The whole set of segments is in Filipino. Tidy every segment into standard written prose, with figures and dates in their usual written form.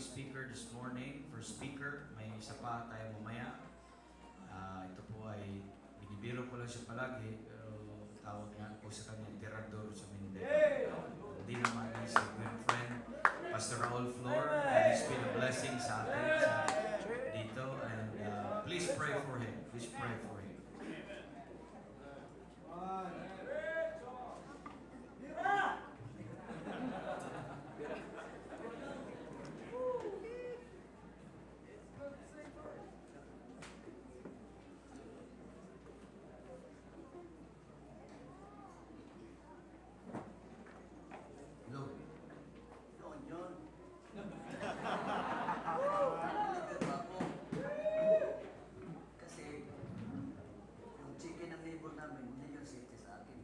speaker this morning. For speaker, may isa pa tayo mamaya. Ito po ay binibiro ko lang siya palagi, pero tawag nga po sa kanya, Tirador sa Mindoro. Hindi naman ay sa good friend, Pastor Raul Flor. He's been a blessing sa atin dito. And please pray for him. Please pray for him. Hello. Yun. Kasi yung chicken ng neighbor namin, hindi yung safety sa akin.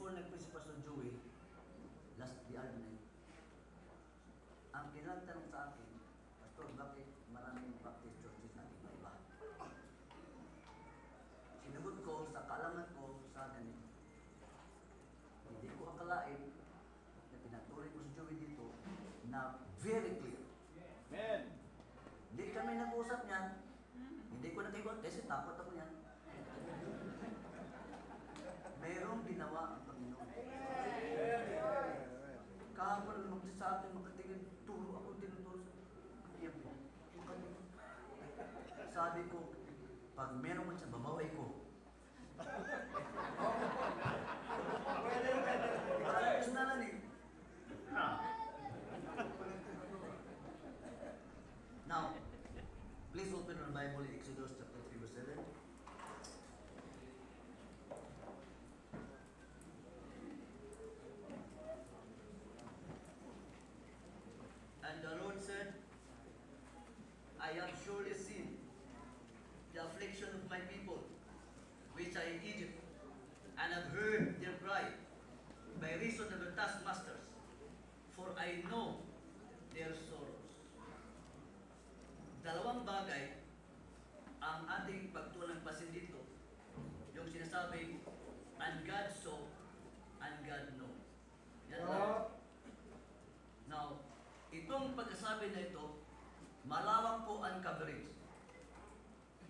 before nag-preach si Pastor Joey, last the other night, ang tinatanong sa akin, Pastor, bakit maraming Baptist churches na iba-iba? Sinagot ko sa kaalaman ko sa ganito. Hindi ko akalain na pinatuloy ko si Joey dito na very clear. Amen. Hindi kami nag-usap niyan. Hindi ko nakigot kasi takot ako niyan. Merong ginawa ang Panginoon. Kahapon magsa sa akin, makatingin, turo ako, tinuturo sa akin. Sabi ko, pag meron man siya, babaway ko. Personalan eh. Now, please open your Bible in Exodus chapter 3 verse 7. And the Lord said, I have surely seen the affliction of my people, which are in Egypt, and have heard their cry by reason of their taskmasters, for I know their sorrows. Dalawang bagay ang ating pagtunang pasin dito. Yung sinasabi, and God saw, and God know. Yan lang. Now, itong pagkasabi na ito, malawak po ang coverage.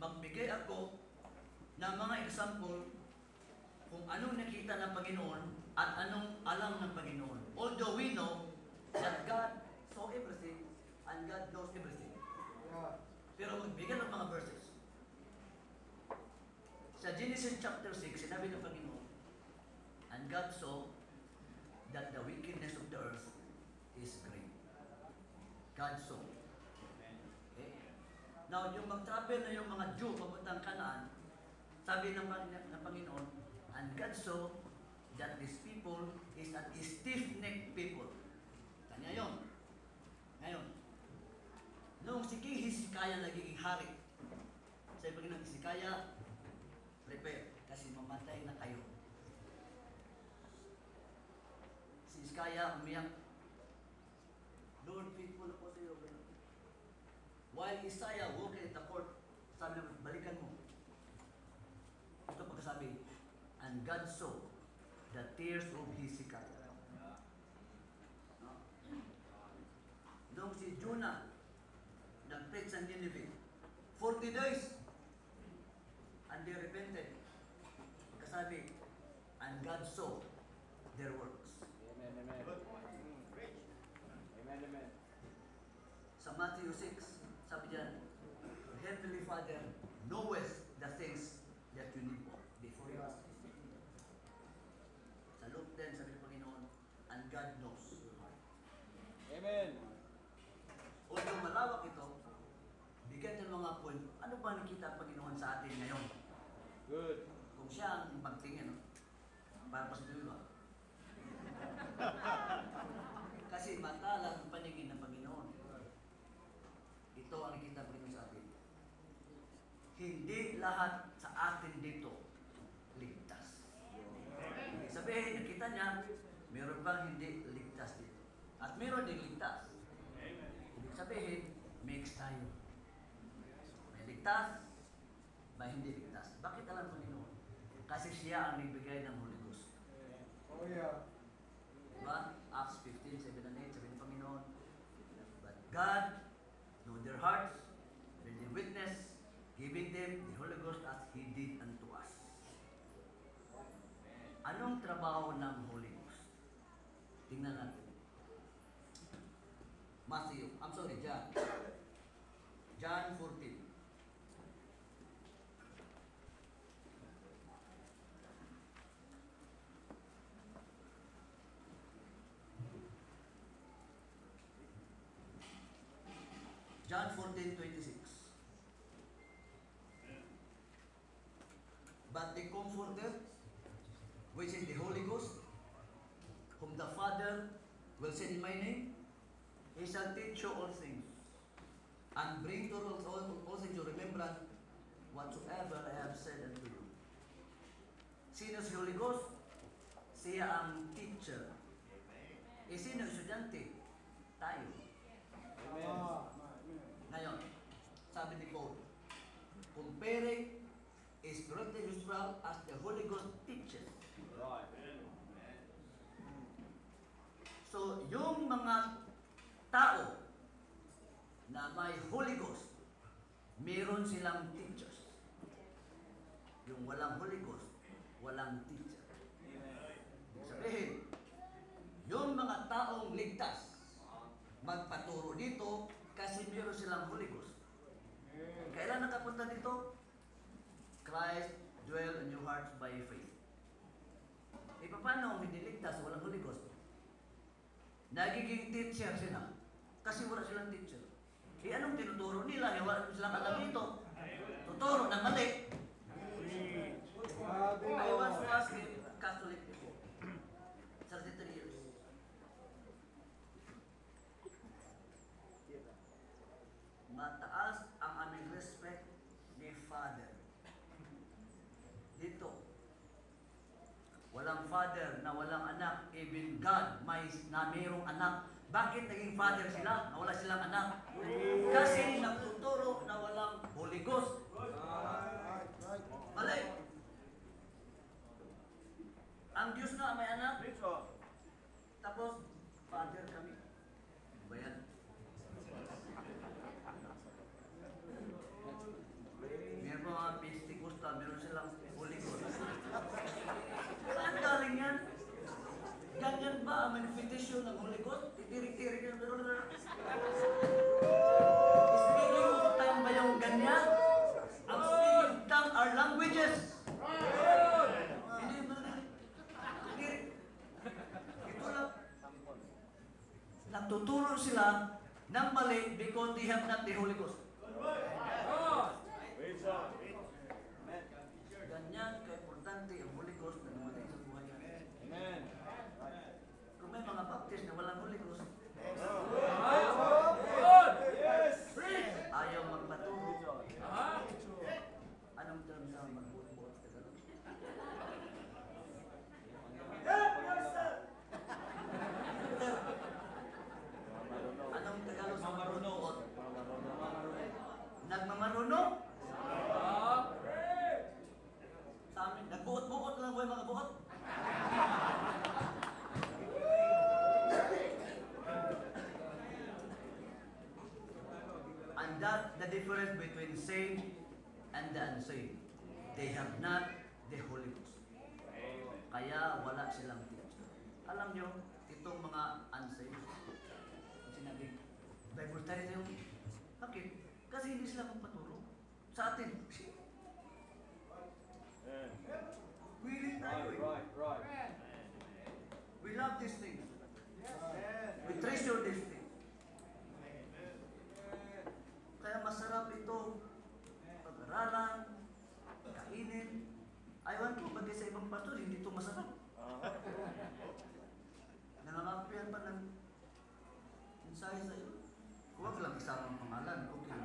Magbigay ako ng mga example kung anong nakita ng Panginoon at anong alam ng Panginoon. Although we know that God saw everything and God knows everything. Pero magbigay ng mga verses. Sa Genesis chapter 6, sinabi ng Panginoon, and God saw that the wickedness of the earth is great. God saw. Okay? Now, yung mag-travel na yung mga Jew papuntang Canaan, sabi ng Panginoon, and God saw that these people is a stiff-necked people. Kanya yun. Ngayon, noong si King Hezekiah nagiging hari, sabi Panginoon, Hezekiah, prepare, kasi mamatay na kayo. Si Hezekiah umiyak, Lord, faithful ako sa iyo. While Isaiah walking in the court, sabi naman, balikan mo. Ito pagkasabi, and God saw the tears of Hezekiah. No? Noong si Jonah, nag-preach sa Nineveh, 40 days, and they repented. Pagkasabi, and God saw their works. Amen, amen. Amen, amen. Sa Matthew 6, sabi dyan, your Heavenly Father knoweth the things that you need before you ask. Sa Luke 10, sabi ng Panginoon, and God knows your heart. Amen. Although malawak ito, bigyan ng mga point, ano ba nakita ang Panginoon sa atin ngayon? Good. Kung siya ang magtingin, para pa sa dulo. Kasi matalas ang paningin ng Panginoon. Ito ang nakita ng Panginoon sa atin. Hindi lahat sa atin dito ligtas. Ibig sabihin, nakita niya, meron bang hindi ligtas dito? At meron din ligtas. Ibig sabihin, mix tayo. May ligtas, may hindi ligtas. Bakit alam Panginoon? Kasi siya ang nagbigay ng Holy Ghost. Oh yeah. Diba? Acts 15, 7 and 8, sabi ng Panginoon, but God know their hearts, when they witness, giving them the Holy Ghost as He did unto us. Anong trabaho ng Holy Ghost? Tingnan natin. John 14. John 14:26. But the Comforter, which is the Holy Ghost, whom the Father will send in my name, He shall teach you all things, and bring to all things to remembrance whatsoever I have said unto you. Sino si Holy Ghost? Siya ang teacher. Eh, sino estudyante? Tayo. Amen. Ngayon, sabi ni Paul, comparing spiritual gospel as the Holy Ghost teaches. Right. So, yung mga tao na may Holy Ghost, meron silang teachers. Yung walang Holy Ghost, walang teacher. Sabihin, yung mga taong ligtas, magpaturo dito kasi meron silang Holy Ghost. Kailan nakapunta dito? Christ dwell in your hearts by faith. E paano hindi ligtas, walang Holy Ghost? Nagiging teacher sila kasi wala silang teacher. E anong tinuturo nila? Wala silang alam dito. Tuturo ng mali. I was asking Catholic before. 33 years. Mataas ang aming respect ni Father. Dito. Walang father na walang anak. Even God may na mayroong anak. Bakit naging father sila na wala silang anak? Kasi nagtuturo na walang Holy Ghost. Mali. Ang Diyos nga may anak. Tapos, father kami. Ba yan? Meron mga Pentecostal, meron silang Holy Ghost. Saan galing yan? Ganyan ba ang manifestation ng Holy Ghost? Titirik-tirik yan. Speaking of tongue ba yung ganyan? Ang speaking of tongue are languages. Hindi ba? Titirik. Ito lang. Nagtuturo sila ng mali because they have not the Holy Ghost. Ganyan ka-importante ang Holy Ghost na dumating sa buhay natin. Amen. Kung may mga baptist na walang Holy Ghost, ayaw magpaturo. Anong term sa magbuot-buot sa Tagalog? Anong Tagalog sa magbuot? Nagmamaruno? Sa amin, nagbuot-buot lang ba yung mga buot? And that's the difference between saved and the unsaved. They have not the Holy Ghost. Kaya wala silang teacher. Alam nyo, itong mga unsaved, sinabi, Bible study tayo. Bakit? Kasi hindi sila magpaturo. Sa atin, willing tayo eh. Right. We love these things. We treasure these things. Kaya masarap ito pag-aralan, kainin. Ayawan ko, bagay sa ibang pastor, hindi ito masarap. Nangangapihan pa ng mensahe sa iyo. Huwag lang isama ang pangalan. Okay.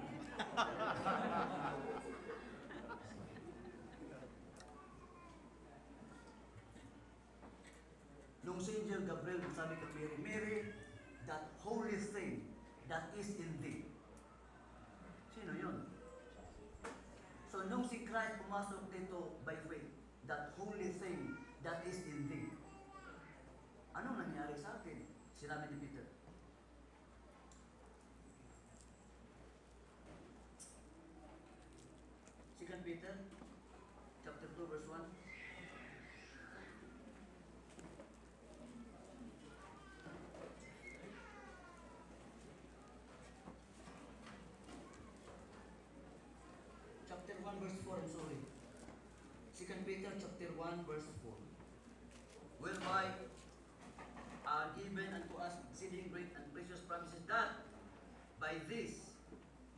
Nung si Angel Gabriel, sabi kay Mary, Mary, that holy thing that is in thee. Sino yun? So nung si Christ pumasok dito by faith, that holy thing that is in thee. Anong nangyari sa atin? Sinabi ni Peter. Second Peter, chapter 2, verse 1. Chapter 1, verse 4, I'm sorry. Second Peter, chapter 1, verse 4. Whereby are given unto us exceeding great and precious promises, that by this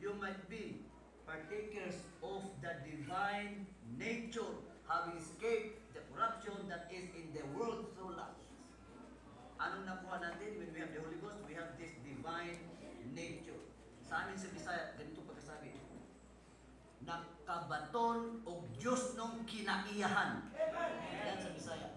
you might be partakers of the divine nature, having escaped the corruption that is in the world through lust. Anong nakuha natin when we have the Holy Ghost? We have this divine nature. Sa amin sa Bisaya, ganito pagkasabi, nakabaton o Diyos nung kinaiyahan. Yan sa Bisaya.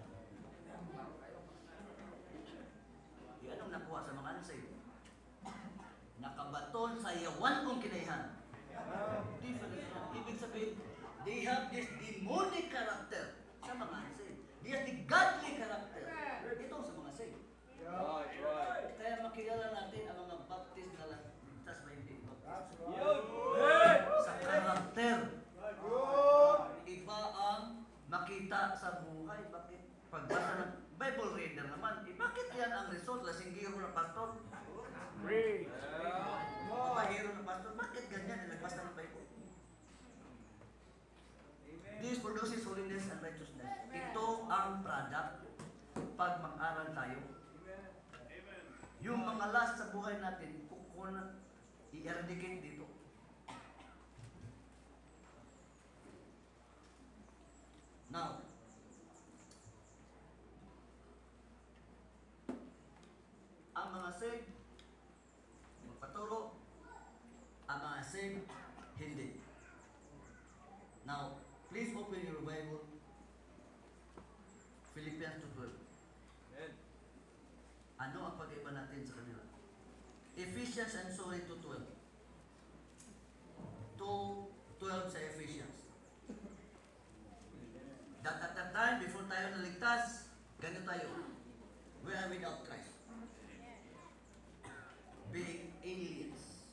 yan ang result, lasinggiro ng pastor. Preach. Mapahiro ng pastor. Bakit ganyan? Nilagpas na ng Bible. This produces holiness and righteousness. Ito ang product pag mag-aral tayo. Yung mga last sa buhay natin, kukuna, i-eradicate dito. Now, ang mga saved, magpaturo, ang mga saved, hindi. Now, please open your Bible, Philippians 2:12. Amen. Ano ang pag-iba natin sa kanila? Ephesians, I'm sorry, 2:12. 2:12 sa Ephesians. That at that time, before tayo naligtas, ganito tayo. We are without Christ. Being aliens.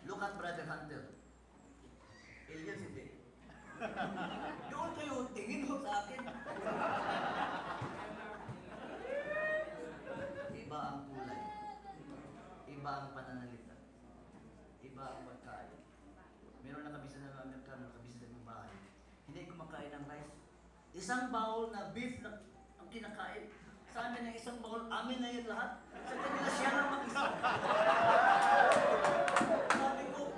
Look at Brother Hunter. Aliens hindi. Doon kayo, tingin mo sa akin. Iba ang kulay. Iba ang pananalita. Iba ang pagkain. Meron nakabisa na ng Amerikano, nakabisa ng bahay. Hindi kumakain ng rice. Isang bowl na beef na ang kinakain. Sa amin ang isang bowl, amin na yun lahat. Sa kanila siya lang mag-isa. Sabi ko,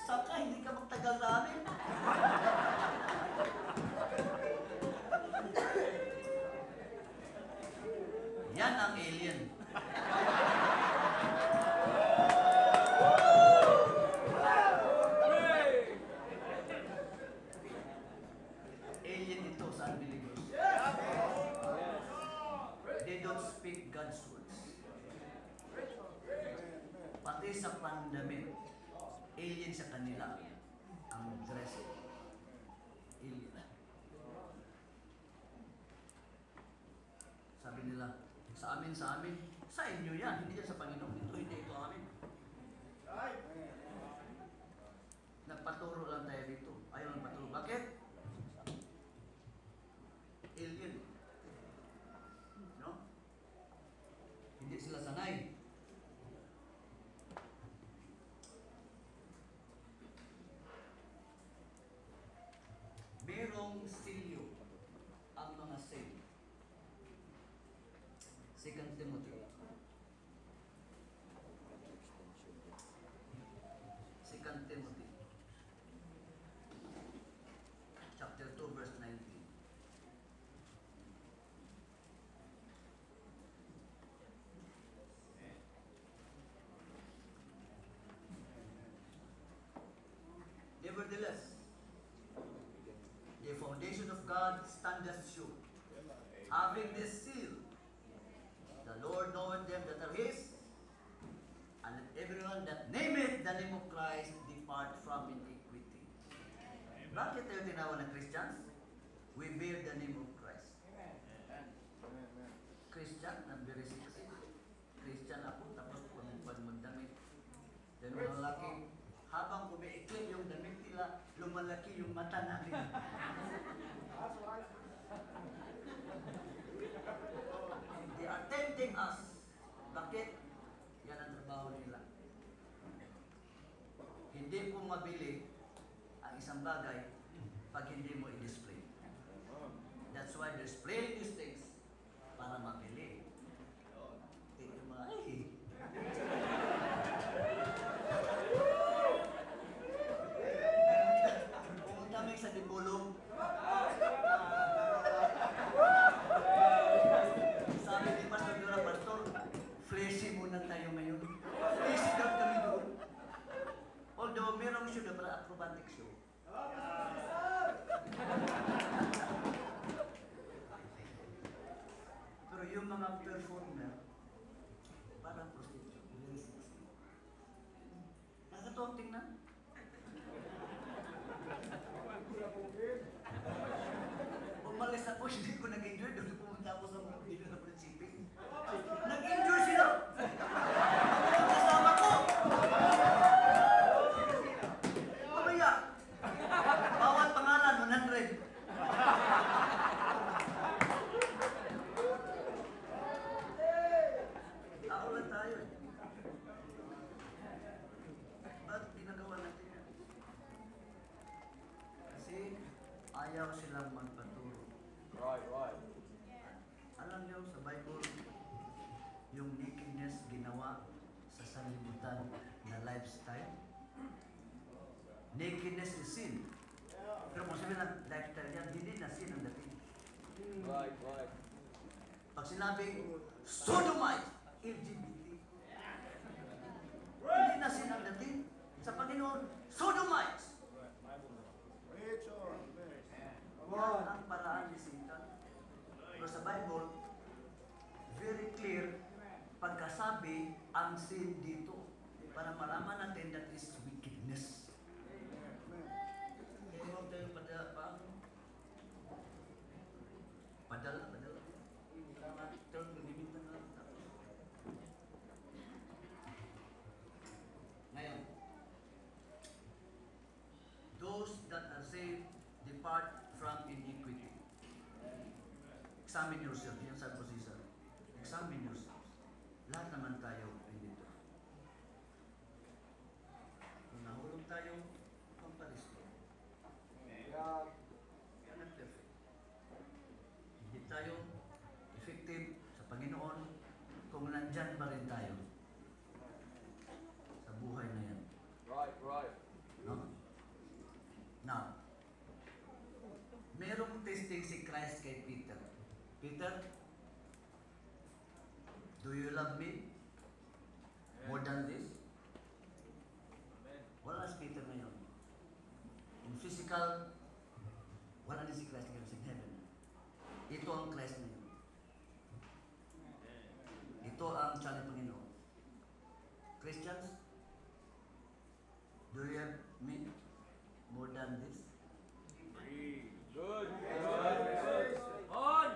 saka hindi ka magtagal sa amin. Yan ang alien. Alien ito sa unbelievers. They don't speak God's words. Pati sa pandemic, alien sa kanila ang dress. Alien. Sabi nila, sa amin, sa inyo yan, hindi yan sa Panginoon. Ito, hindi ito amin. Nagpaturo lang tayo dito. Ayaw nagpaturo. Bakit? Alien. No? Hindi sila sanay. Merong silyo ang mga saved. 2 Timothy. 2 Timothy. Chapter 2, verse 19. Nevertheless, the foundation of God standeth sure, having this seal, the Lord knoweth them that are His, and let everyone that nameth the name of Christ depart from iniquity. Bakit tayo tinawag ng Christians? We bear the name of Christ. Christian, na very sexy. Christian ako, tapos pag magdamit. Then mga lalaki, habang umiikli yung damit nila, lumalaki yung mata namin. They are tempting us. Bakit? Yan ang trabaho nila. Hindi po mabili ang isang bagay pag hindi mo i-display. That's why they're displaying these things para mabili. Ay! Pumunta kami sa Dipolong. Sabi ni Pastor Dura, Pastor, fleshy muna tayo ngayon. Fleshy daw kami doon. Although merong show na para acrobatic show. Pero yung mga performer, parang prostitute. Very sexy. Nakakatuwang tingnan. Umalis ako, hindi ko nag-enjoy. Doon pumunta ako sa mga video na prinsipe. Nag-enjoy sila! Ang kasama ko! Mamaya! Bawat pangalan, 100. Right. Alam niyo sa Bible, yung nakedness ginawa sa sanlibutan na lifestyle. Nakedness is sin. Pero kung sabihin ng lifestyle yan, hindi na sin ang dating. Right, right. Pag sinabing sodomite, LGBT, hindi na sin ang dating. Sa Panginoon, sodomites. Yan ang paraan ni Satan. Pero sa Bible, very clear, pagkasabi ang sin dito. Para malaman natin that is wickedness. Kaya huwag tayo padala. Turn limitan na lang. Ngayon, those that are saved depart from iniquity. Examine yourself. Yan sabi ko si Sir. Examine yourselves. Lahat naman tayo ay dito. Kung nahulog tayo, pamparisto. Yan ang perfect. Hindi tayo effective sa Panginoon kung nandyan pa rin tayo sa buhay na yan. Right, right. No? Now, merong testing si Christ kay Peter. Peter, do you love me more than this? Wala si Peter ngayon. In physical, wala din si Christ ngayon sa heaven. Ito ang Christ ngayon. Ito ang tiyan ng Panginoon. Christians, do you have me more than this? Good. Good. On.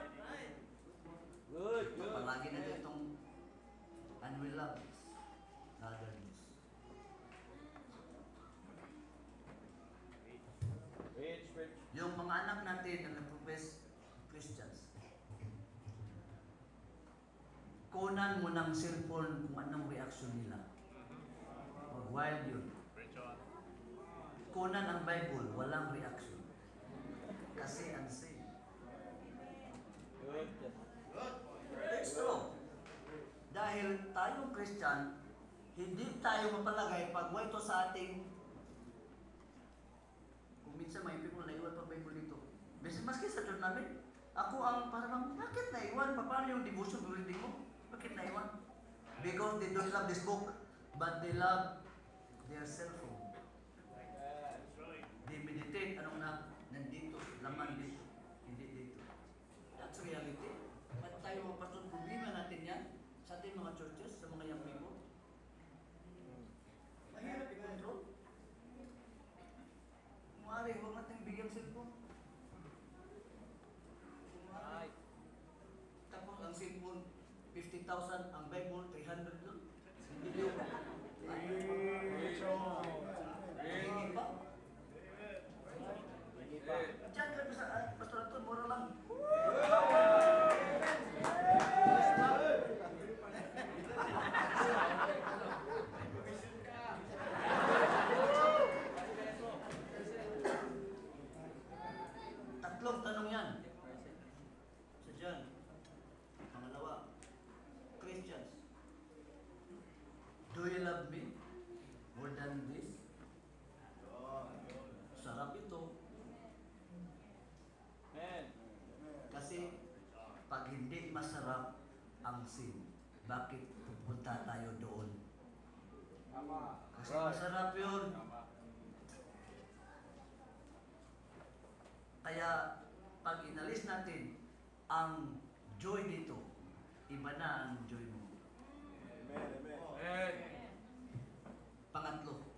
Good, good. Palagi natin itong and we love this, rather this. Rich. Yung mga anak natin na nag-profess Christians, kunan mo ng cellphone kung anong reaction nila. Or wild yun. Kunan ang Bible, walang reaction. Kasi unsaved. Good. It's true. Dahil tayong Christian, hindi tayo mapalagay pag ito sa ating kung minsan may people na iwan pa Bible dito. Maski sa church namin, ako ang parang, bakit naiwan? Paano yung devotion reading mo? Bakit naiwan? Because they don't love this book, but they love their cell phone. They meditate, anong nandito, laman dito, hindi dito. That's reality. At tayo mga pastor, problema natin yan sa ating mga churches, sa mga young people. Mahirap i-control. Kumari, huwag natin bigyan cellphone. Kumari. Tapos ang cellphone, 50,000, ang Bible, 300 lang. Hindi yun. Hindi pa. Diyan ka sa Pastor Anton, mura lang. Tatlong tanong yan. Sa dyan. Pangalawa, Christians, do you love me more than this? Sarap ito. Man. Kasi pag hindi masarap ang sin, bakit pupunta tayo doon? Kasi masarap yun. Kaya pag inalis natin ang joy dito, iba na ang joy mo. Man. Pangatlo,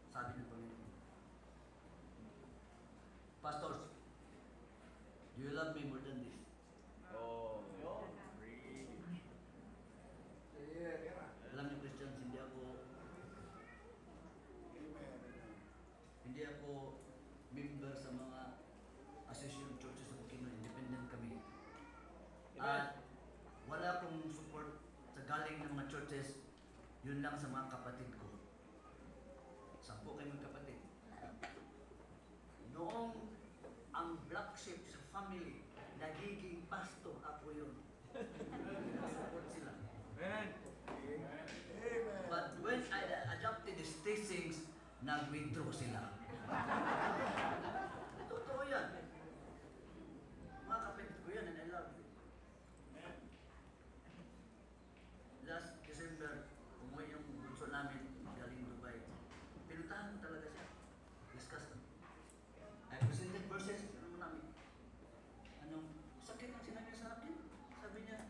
sabi ng Panginoon, Pastors, do you love me more than this? Oh. Alam niyo Christians, hindi ako member sa mga association churches sa Bukidnon, independent kami. At wala akong support sa galing ng mga churches, yun lang sa mga kapatid ko. 10 kayo magkapatid. Noong ang black sheep sa family nagiging pastor ako yun. Support sila. Amen. But when I adopted these teachings, nag-withdraw sila. Totoo yan. Mga kapatid ko yan and I love you. Last December, umuwi yung bunso namin galing Dubai. Pinuntahan ko talaga siya. Discuss ko. I presented verses namin. Anong sakit ang sinabi sa akin? Sabi niya,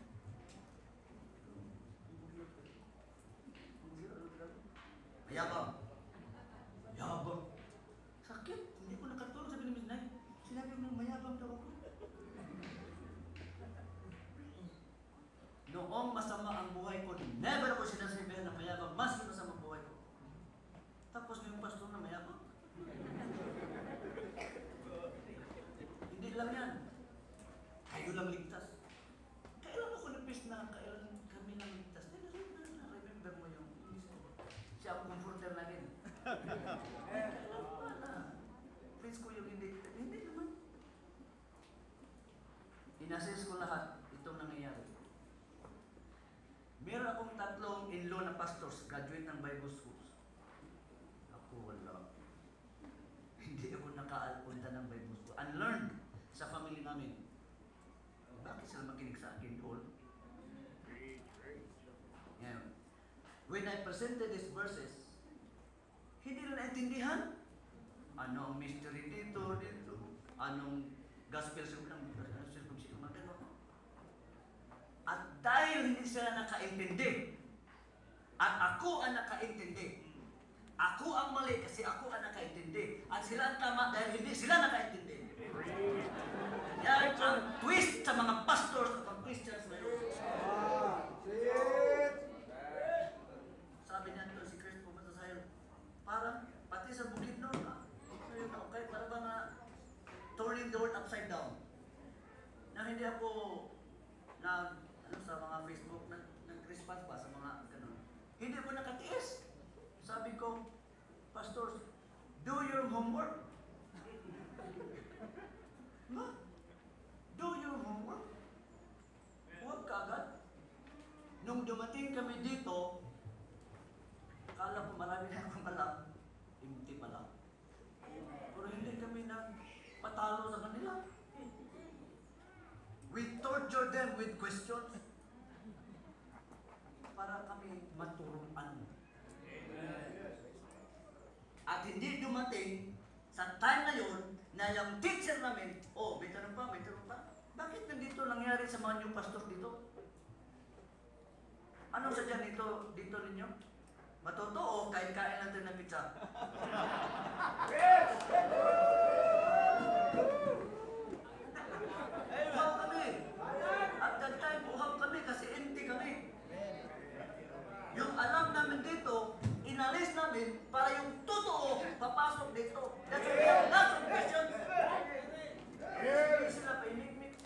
mayabang. Mayabang. Sakit. Hindi ko nakatulog. Sabi ni Miss Nay, sinabi mo mayabang daw ako. Noong masama ang buhay ko, never ako sinasabihan na mayabang. Mas masama ang buhay ko. Tapos yung pastor na mayabang. Hindi lang yan. Kayo lang ligtas. Kailan ako nabis na kailan kami lang ligtas? Remember mo yung siya ang comforter namin. Kailan pa na? Please ko yung hindi. Hindi naman. Inassess ko lahat itong nangyayari. Meron akong tatlong in-law na pastors, graduate ng Bible schools. Ako wala. Hindi ako nakaapunta ng Bible school. Unlearned sa family namin. Bakit sila makinig sa akin all? Yeah. When I presented these verses, hindi nila naintindihan. Ano ang mystery dito, anong gospel circumcision, magkano. At dahil hindi sila nakaintindi, at ako ang nakaintindi, ako ang mali kasi ako ang nakaintindi, at sila ang tama dahil hindi sila nakaintindi. Yan ang twist sa mga pastors at mga Christians ngayon. Sabi niya ito, si Chris pumunta sa'yo, parang pati sa bukid noon, okay, para ba nga turning the world upside down. Na hindi ako na ano sa mga Facebook ng Christmas pa sa mga ganun. Hindi ko nakatiis. Sabi ko, pastors, do your homework. Ma, do your homework. Huwag ka agad. Nung dumating kami dito, akala ko marami na akong alam, hindi pala. Pero hindi kami patalo sa kanila. We torture them with questions para kami maturuan. At hindi dumating sa time na yun na yung teacher namin, oh, may tanong pa, may tanong pa. Bakit nandito nangyari sa mga new pastor dito? Anong sadya dito ninyo? Matotoo, kain-kain natin ng pizza. Uhaw kami. At that time, uhaw kami kasi empty kami. Yung alam namin dito, inalis namin para yung totoo papasok dito. That's why we have lots of questions. Hindi sila painiknik.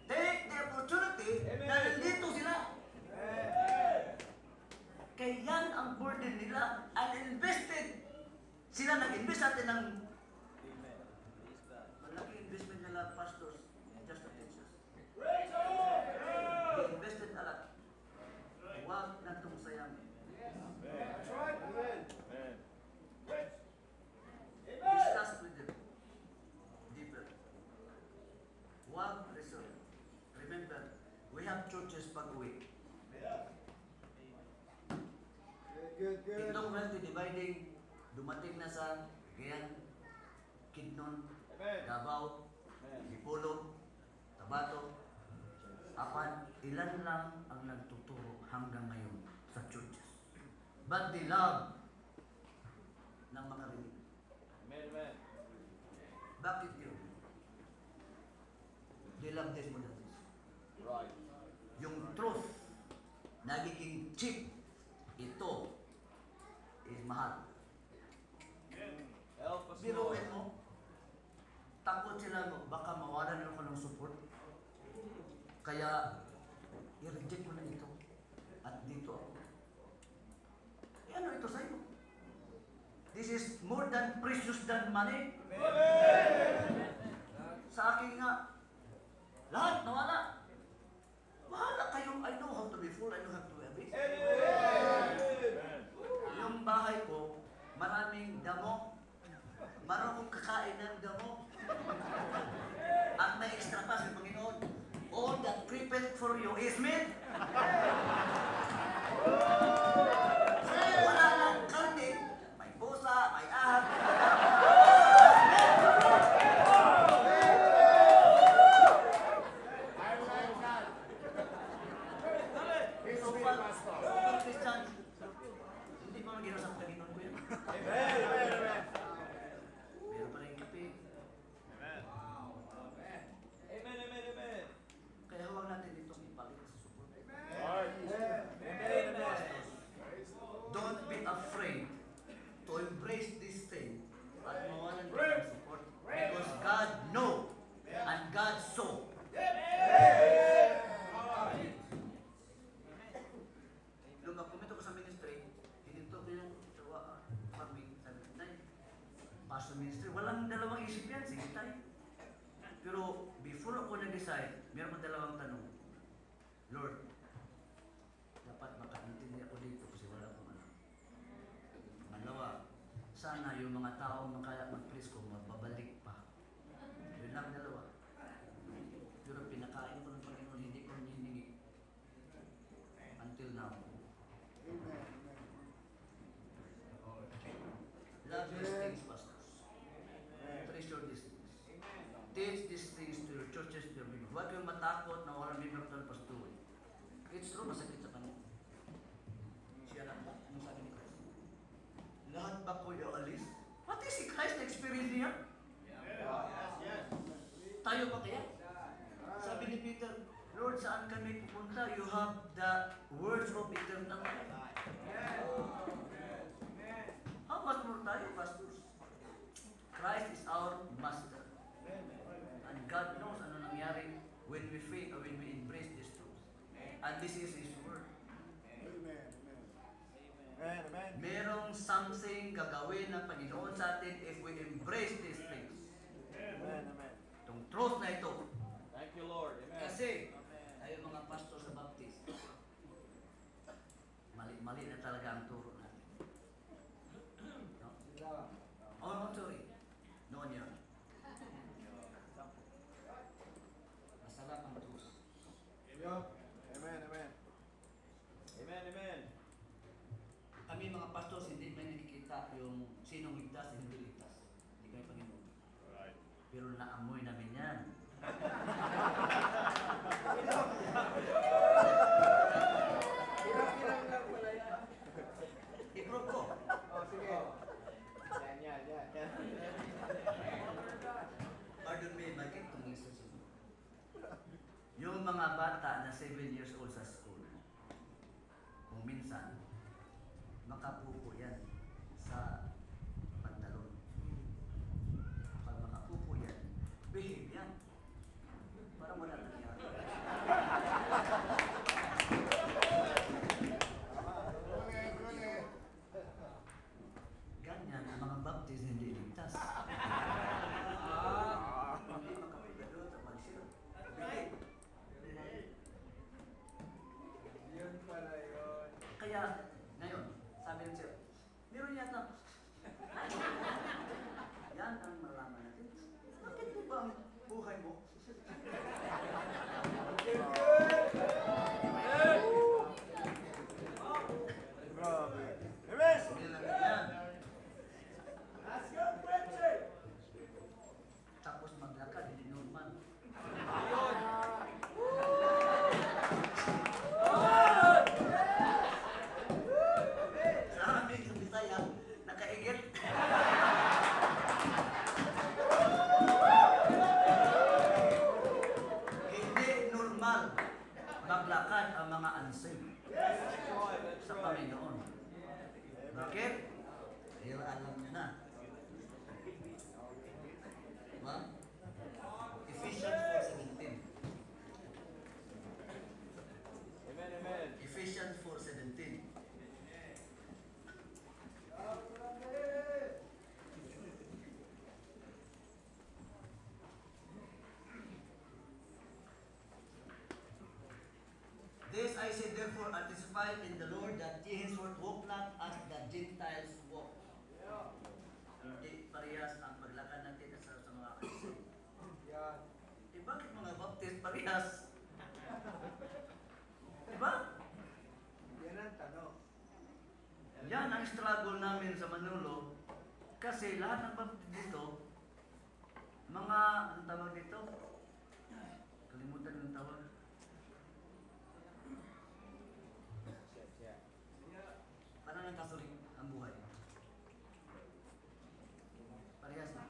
Take the opportunity na nandito sila. Kaya yan ang burden nila. Uninvested. Sila nag-invest natin ng malaki investment nila, pastors, just to teach us. They invested a lot. Huwag natong sayang. That's right. Amen. Discuss with them deeper. Huwag resort. Remember, we have churches pag-uwi. Good. Itong wealthy dividing, dumating na sa Cagayan, Kidnon, Amen. Davao, Amen. Dipolog, Tabato, apan ilan lang ang nagtuturo hanggang ngayon sa churches. But they love ng makarinig. Amen. Bakit yun? They love this more than this. Right. Yung truth, nagiging cheap, ito is mahal. Help us, Lord. Biruin mo, takot sila mo, baka mawalan ako ng support. Kaya, i-reject mo na ito. At dito ako. Ano ito sa'yo? This is more than precious than money. Amen. sa akin nga, lahat nawala. Bahala kayo, I know how to be full, I know how to be rich. Yung bahay ko, maraming damo. Marunong kakain ng damo. At may extra pa sa Panginoon. All that crippled for you is meat. Wala lang karne, may pusa, may ahas. So far, Christian, hindi pa man ginawa sa Panginoon ko yan. Meron pa rin kape. Kaya huwag natin itong ipalit sa support. Don't be afraid to embrace this thing at mawalan ka ng support. Because God know and God saw. Nung magkomento ko sa ministry, hininto ko yung kami, sabi ko, "Nay, pastor ministry, walang dalawang isip yan, sige tayo." Pero before ako nag-decide, meron ko dalawang tanong. Lord, dapat makaintindi ako dito kasi wala akong alam. Pangalawa, sana yung mga taong mag-please ko, magbabalik pa. Yun lang dalawa. Pero pinakain ko ng Panginoon, hindi ko hinihingi. Until now. Love these things, pastors. Treasure these things. Teach these things to your churches, to your people. Huwag kayong matakot na walang member ng pastor. It's true, masakit sa kanya. Siya lang ba? Anong sabi ni Christ? Lahat ba ko alis? Pati si Christ na-experience niya? Tayo ba kaya? Sabi ni Peter, Lord, saan kami pupunta? You have the words of eternal life. How much more tayo, pastors? Christ is our master. And God knows ano nangyari when we faith or when we embrace these truths. And this is His word. Merong something gagawin ng Panginoon sa atin if we embrace these things. Itong truth na ito. Thank you, Lord. Amen. Kasi, tayo mga pastor sa Baptist, mali na talaga ang turo natin. No? Oh, no, sorry. Noon yun. Masarap ang truth. Amen. Kami mga pastors, hindi may nakikita yung sinong ligtas at hindi ligtas. Hindi kami Panginoon. Right. Pero naamoy namin yan. Ilang lang pala yan. I-prove ko. Sige. Yan. Pardon me, bakit itong listen sa yung mga bata na 7 years old sa school, kung minsan, makapupo yan sa pantalon. Pag makapupo yan, behave yan. Parang wala nangyari. Ganyan, ang mga Baptist hindi ligtas. Hindi makapagadot at mag-share. Behave. Yun pala yun. Kaya, ngayon, sabi ng sir, meron yata, yan ang malaman natin. Bakit mo ba ang buhay mo? Hindi lang yan. Tapos maglakad, hindi normal. Sa amin sa Bisaya, nakaigit. Hindi normal maglakad ang mga unsaved sa Panginoon. Bakit? Dahil alam niya na. Diba? Ephesians 4:17. Amen. Ephesians 4:17. parehas. Diba? Yan ang tanong. Yan ang struggle namin sa Manolo. Kasi lahat ng baptist dito, mga, anong tawag dito? Kalimutan yung tawag. Parang ang kasuling ang buhay. Parehas na.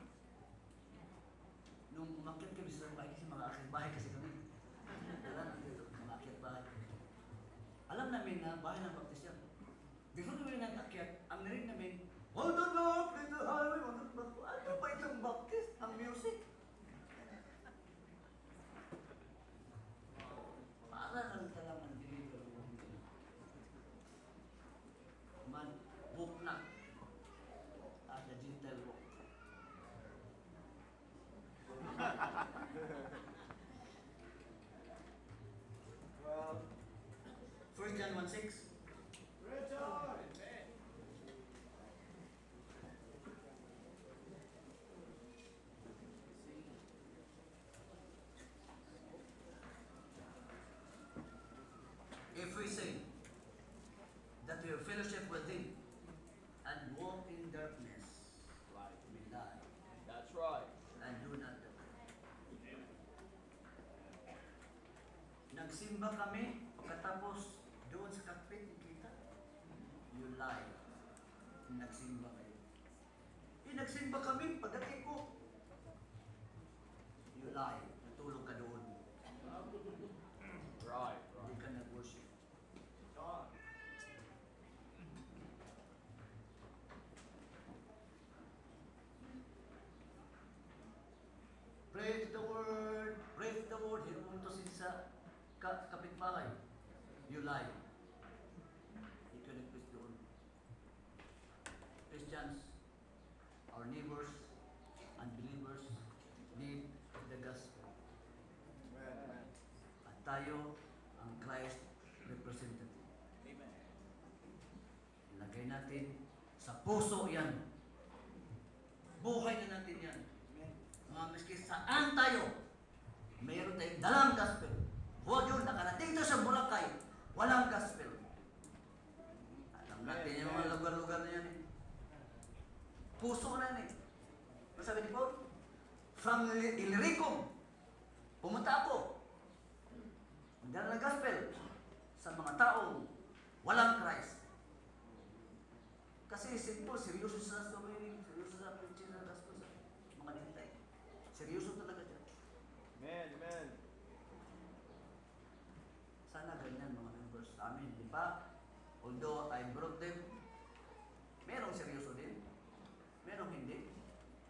Nung umakyat kami sa bahay, kasi mga akyat bahay kasi kami. Wala na dito, mga akyat bahay. Alam namin na bahay ng baptist yan. Before kami nag-akyat, ang narinig namin, hold on up, let the highway, ano ba itong baptist? Ang music. Para lang talagang deliver mo. Man, walk na. At the gentle walk. Well, 1 John 1:6. Richard! If we say that we have fellowship with Him and walk in darkness, Right. we lie That's right. and do not the truth. Nagsimba kami, pagkatapos doon sa kapit kita, you lie. Nagsimba kayo. Nagsimba kami, pagdating ko, you lie. Natulog ka doon. Right. Hindi ka nag-worship. Pray to the Word. Pray to the Word. Hinumunto sa kapitbahay. You lie. Hindi ka nag-preach doon. Christians, our neighbors, unbelievers, need the gospel. Amen. At tayo ang Christ representative. Amen. Ilagay natin sa puso yan. Buhay na natin yan. Mga miski saan tayo, mayroon tayong dalang gospel. Huwag yun, nakarating to sa Boracay, walang gospel. Alam natin yung mga lugar-lugar na yan eh. Puso na yan eh. Ano sabi ni Paul? From Illyricum, pumunta ako. Magdala ng gospel sa mga taong walang Christ. Kasi simple, seryoso sa story, seryoso sa preaching ng gospel sa mga dintay. Seryoso talaga dyan. Amen. Amen. Sana ganyan mga members sa amin, di ba? Although I brought them, merong seryoso din, merong hindi.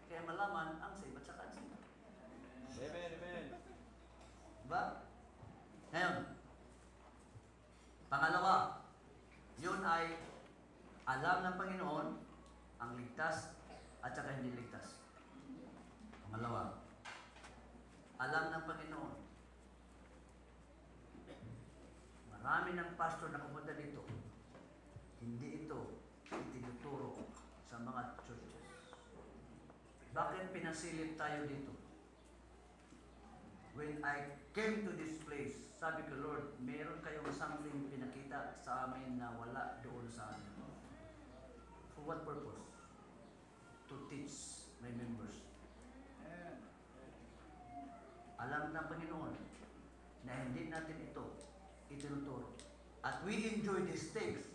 Kaya malaman ang save at saka ang save. Amen. Amen. Diba? Ngayon, pangalawa, yun ay alam ng Panginoon ang ligtas at saka hindi ligtas. Pangalawa, alam ng Panginoon. Marami ng pastor na pumunta dito, hindi ito itinuturo sa mga churches. Bakit pinasilip tayo dito? When I came to this place, sabi ko, Lord, meron kayong something pinakita sa amin na wala doon sa amin. For what purpose? To teach my members. Alam ng Panginoon na hindi natin ito itinuturo. At we enjoy these things.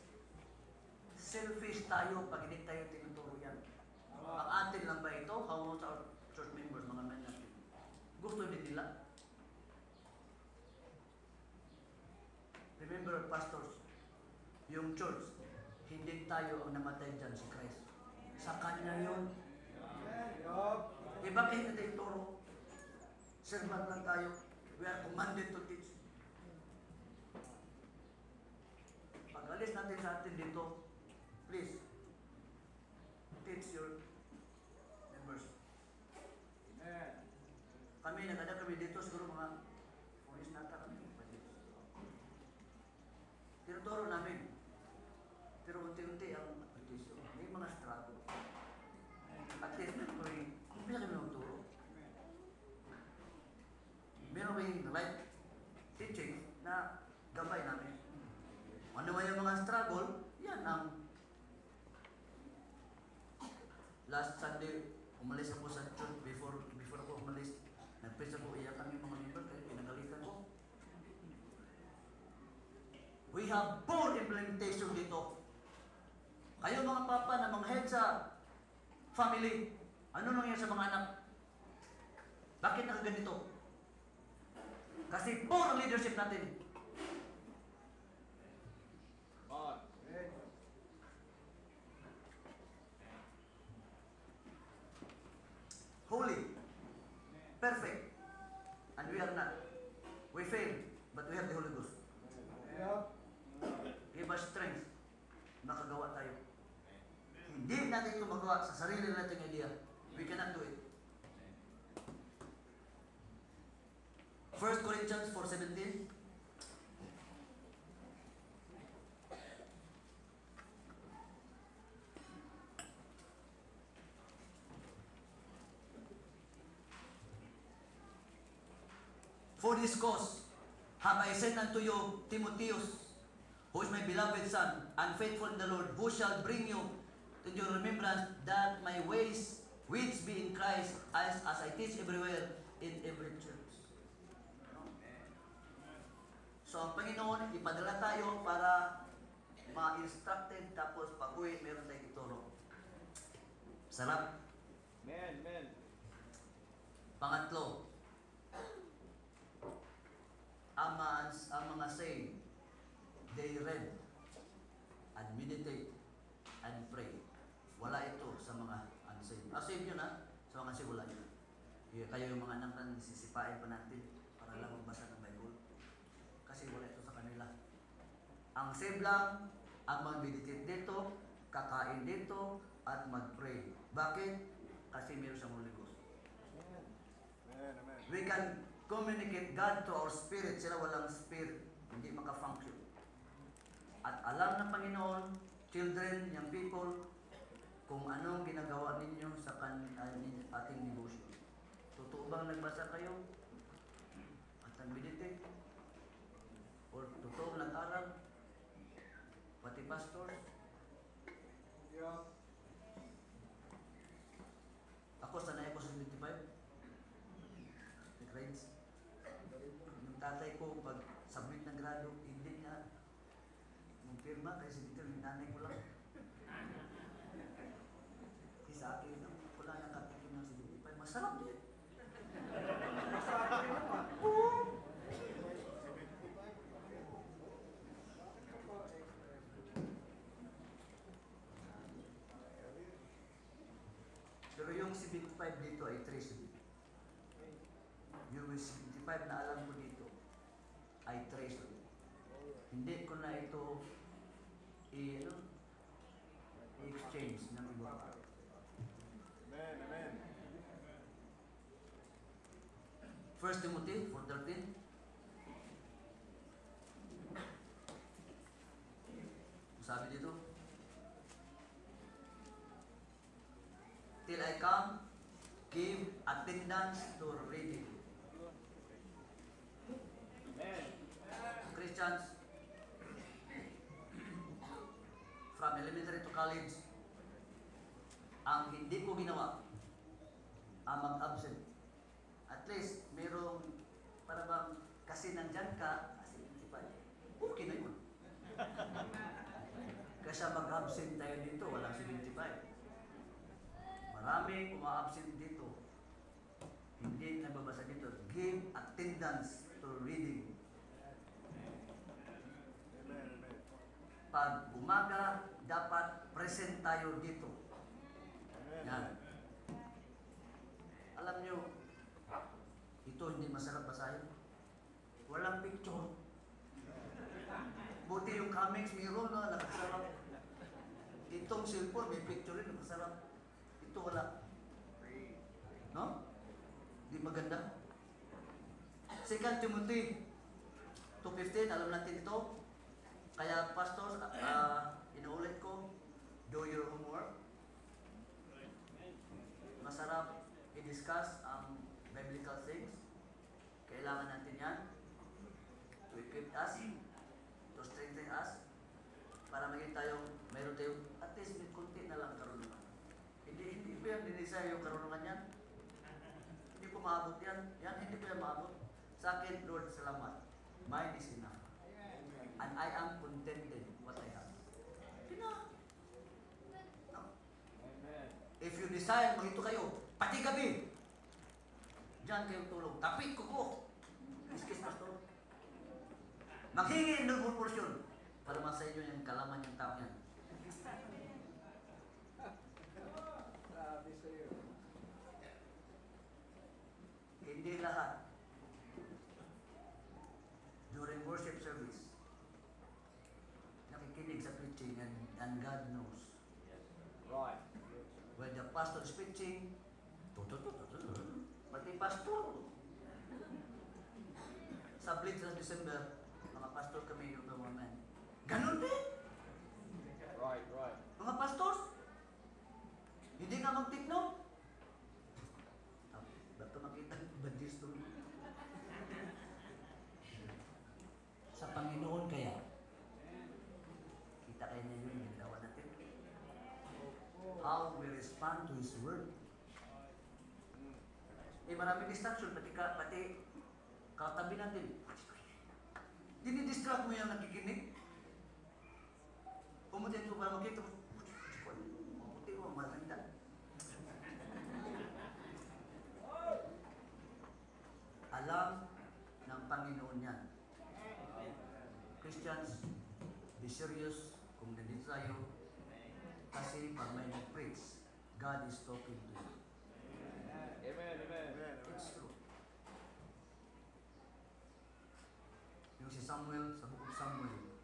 Selfish tayo pag hindi tayo tinuturo yan. Ang atin lang ba ito? How about our church members, mga men natin? Gusto din nila. Remember, pastors, yung church, hindi tayo ang namatay dyan si Christ. Sa Kanya yun. Bakit hindi tayo ituro? Servant lang tayo. We are commanded to teach. Pag alis natin sa atin dito, please, teach your members. Kami, nagada kami dito, siguro mga 4 years nata kami. Tinuturo namin. Pero unti-unti ang petition. May mga struggle. At least, may kami nagturo. Meron kayong right we have full implementation dito. Kayo mga papa na mga head sa family, ano nangyayari sa mga anak? Bakit nakaganito? Kasi poor ang leadership natin. Come on. Holy, perfect, and we are not. We fail, but we have the Holy Ghost. Yup. Give us strength. Makagawa tayo. Hindi natin ito magawa sa sarili nating idea. We cannot do it. 1 Corinthians 4:17. For this cause have I sent unto you Timotheus, who is my beloved son, and faithful in the Lord, who shall bring you to your remembrance that my ways which be in Christ, as I teach everywhere in every church. So ang Panginoon, ipadala tayo para ma-instructed, tapos pag-uwi, meron tayong ituro. Sarap. Amen. Pangatlo, ang mga saint, they read and meditate and pray. Wala ito sa mga unsaved. Saved yun ha, sa mga unsaved wala yun. Kayo yung mga anak na sisipain pa natin para lang magbasa ng Bible. Kasi wala ito sa kanila. Ang saved lang, ang mag-meditate dito, kakain dito, at mag-pray. Bakit? Kasi meron siyang Holy Ghost. Amen. We can communicate God to our spirit. Sila walang spirit. Hindi maka-function. At alam ng Panginoon, children, young people, kung anong ginagawa ninyo sa ating devotion. Totoo bang nagbasa kayo? At nag-meditate? Or totoo nag-aral? Pati pastors? Yup. Ako, sanay ako sa 25. Grades. Yung tatay ko, pag submit ng grado, hindi niya pirma kasi dito yung nanay ko lang. Kasi sa akin, wala nang katikin ng 75. Masarap din. Masarap rin naman. Pero yung 75 dito ay 3 yung 75 na alam ko dito ay 3 Hindi ko na ito i-exchange ng iba pa. Amen. 1 Timothy 4:13. Sabi dito, till I come, give attendance to reading. Amen. Christians, from elementary to college, ang hindi ko ginawa, ang mag-absent. At least, merong, para bang, kasi nandyan ka, kasi okay na yun. Kasi mag-absent tayo dito, walang 75. Maraming uma-absent dito. Hindi nababasa dito. Give attendance to reading. Pag umaga, dapat present tayo dito. Yan. Alam nyo, ito hindi masarap basahin. Walang picture. Buti yung comics mayroon na nakasarap. Itong cellphone may picture rin nakasarap. Ito wala. No? Di maganda. 2 Timothy 2:15, alam natin ito. Kaya pastors, inuulit ko, do your homework. Masarap i-discuss ang biblical things. Kailangan natin yan to equip us, to strengthen us, para maging tayo, mayroon tayo, at least may kunti na lang karunungan. Hindi ko yan dinisay yung karunungan yan. Hindi ko maabot yan. Yan, hindi ko yan maabot. Sa akin, Lord, salamat. Mine is enough. and I am contented what I have. Pina. No. Amen. If you desire, magito kayo, pati gabi. Diyan kayo tulog. Tapik ko po. Kiss, pastor. Maghingi ng porsyon para masa inyo yung kalaman yung tao yan. Grabe sa'yo. Hindi lahat. During worship service, nakikinig sa preaching and God knows. Right. When the pastor is preaching, pati pastor. Sa Blitz ng December, mga pastor kami yung mga men. Ganon din. Right, right. Mga pastors, hindi nga magtikno. Ba't ka makita badis to? Sa Panginoon kaya, kita kayo niya yun, ginagawa natin. How we respond to His Word. Eh, maraming distraction, pati katabi natin. Dinidistract mo yung nakikinig. Pumutin ko para makita mo. Puti mo, maganda. Alam ng Panginoon yan. Christians, be serious kung nandito tayo. Kasi pag may nag-preach, God is talking to you. Amen, amen. It's true. Yung si Samuel, sa buong Samuel,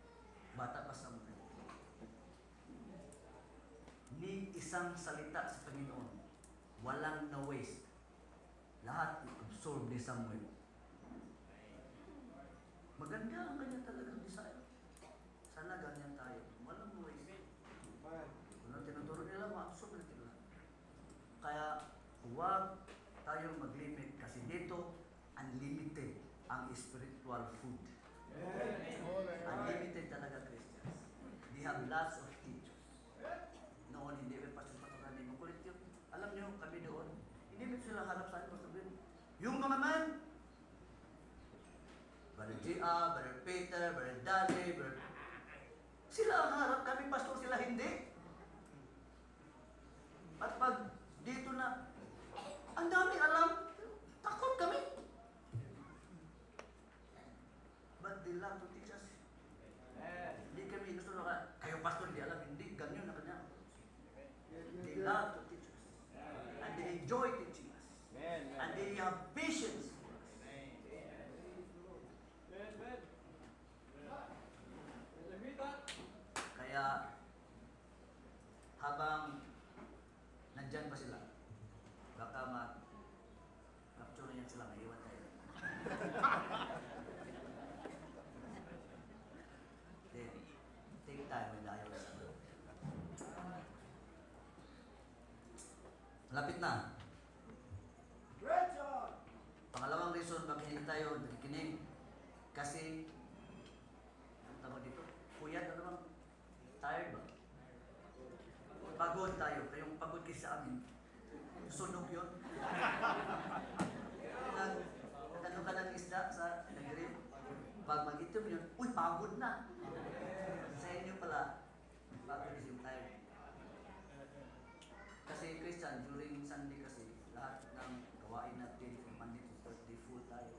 bata pa Samuel. Ni isang salita sa Panginoon, walang na-waste. Lahat i-absorb ni Samuel. Maganda ang kanya talagang desire. Sana ganyan tayo. Walang na-waste. Kung ano tinuturo nila, ma-absorb natin lahat. Kaya, huwag tayong mag-limit kasi dito, unlimited ang spiritual food. Unlimited talaga Christians. They have lots of teachers. Noon, hindi ba pastor-pastoran din. Makulit yun. Alam nyo, kami doon, hindi ba sila harap sa akin, sabihin, yung mga man, Brother G.A., Brother Peter, Brother Daddy, sila ang harap, kami pastor, sila hindi. At pag dito na, ang dami alam, takot kami. But they love to teach us. Hindi kami gusto na kayo pastor, hindi alam, hindi, ganyan na kanya. They love to teach us. And they enjoy teaching us. Amen, amen. And they have patience. Kaya, habang nandyan pa sila, baka ma-capture na yan sila, maiwan tayo. Then, take time when ayaw na sila. Malapit na. Pangalawang reason bakit hindi tayo nakikinig kasi ano tawag dito? Puyat ano bang? Tired ba? Pagod tayo. Kayong pagod kasi sa amin. Sunog yun. Nagtanong ka ng isda sa nag-grip. Pag mag-itom yun, uy, pagod na. Sa inyo pala, pagod is yung tired. Kasi Christian, during Sunday kasi, lahat ng gawain natin from Monday to Thursday, full tayo.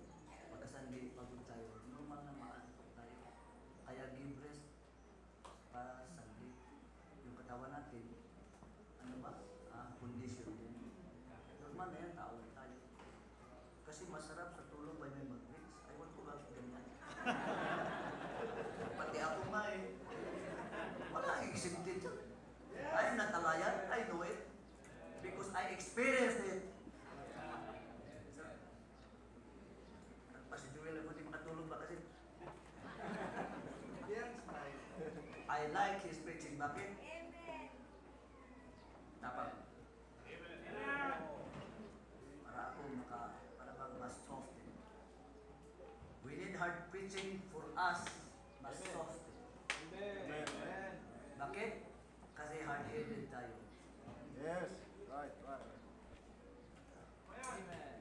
Pagka Sunday, pagod tayo. Normal na maantok tayo. Kaya give rest para Sunday. Yung katawan natin, ano ba? Condition din. Normal na yan, tao tayo. Kasi masarap sa tulog ba may mag-mix? Ayaw ko bakit ganyan. Pati ako nga eh. Wala exempted yan. I'm not a liar, I know it. Because I experienced it. Si Joel ako hindi makatulog ba kasi? I like his preaching. Bakit? Dapat. Para ako para bang mas soft. We need hard preaching for us mas soft. Amen. Bakit? Kasi hard-headed tayo. Yes, right. Amen.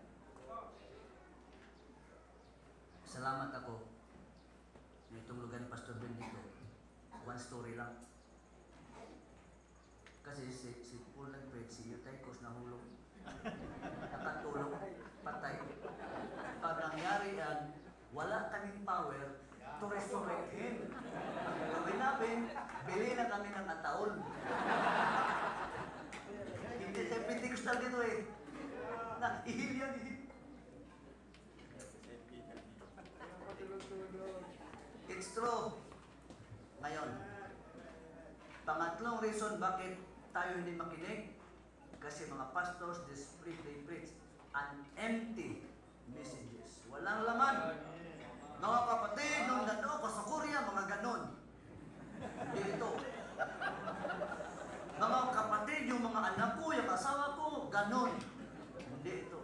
Salamat ako na itong lugar ni Pastor Ben one story lang. Kasi si Paul nag-preach, si Eutychus nahulog. Nakatulog, patay. Pag nangyari yan, wala kaming power to resurrect him. Ang gawin namin, bili na kami ng ataol. Hindi tayo Pentecostal dito eh. Ihil yan, ihil. It's true. Ngayon, pangatlong reason bakit tayo hindi makinig, kasi mga pastors, they preach an empty messages. Walang laman. Mga kapatid, nung nato ko sa Korea, mga ganon. Hindi ito. Mga kapatid, yung mga anak ko, yung asawa ko, ganon. Hindi ito.